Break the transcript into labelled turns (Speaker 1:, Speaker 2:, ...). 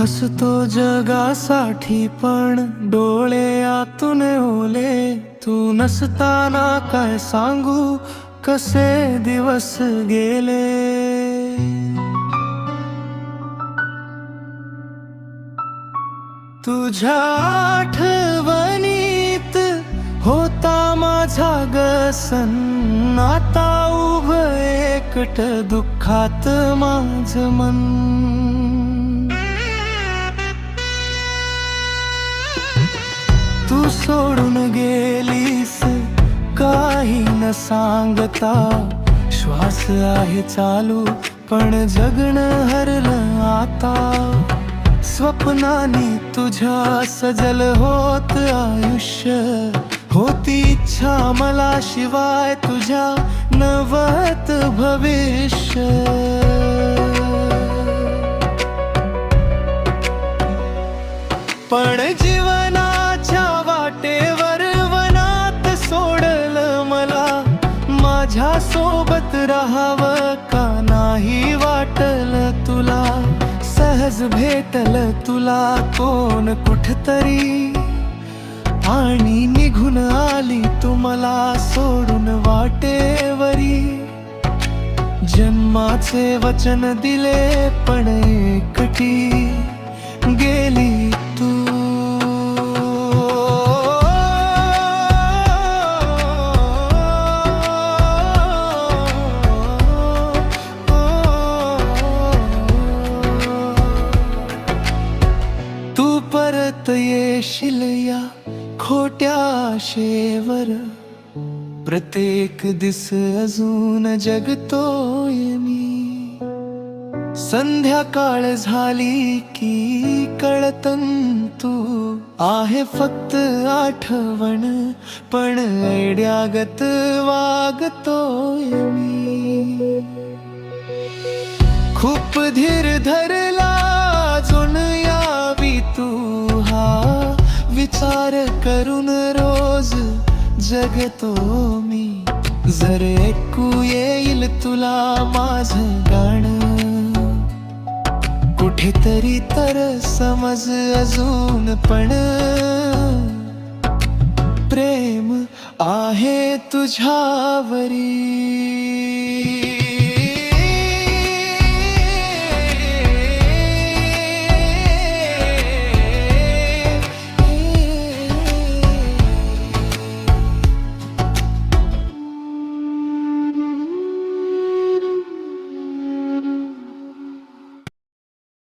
Speaker 1: हसतो जगासाठी पण डोळे आतून ओले. तू नसताना काय सांगू कसे दिवस गेले. तुझ्या आठवणीत होता माझा गसन. आता उभं एकट दुःखात माझं मन. तू सोडून गेलीस काही न सांगता. श्वास आहे चालू पण जगणं हरलं आता. स्वप्नानी तुझ्या सजल होत आयुष्य. होती इच्छा मला शिवाय तुझ्या नवत भविष्य. पण जीवनाच्या वाटेवर वनात सोडलं मला. माझ्या सोबत राहावं का नाही वाटलं तुला. सहज भेटल तुला कोण कुठतरी आणि निघून आली तू मला सोडून वाटेवरी. जन्माचे वचन दिले पण एकटी गेली तू. तू परत येशील या खोट्या आशेवर. प्रत्येक दिस अजून जगतोय मी. संध्याकाळ झाली की कळतन तू आहे फक्त आठवण. पण ऐड्यागत वागतोय मी. खूप धीर धरला अजून यावी तू हा विचार करून रोज जगतो मी. जर ऐकू येईल तुला माझं गाणं कुठेतरी तर समज अजून पण. प्रेम आहे तुझ्यावरी.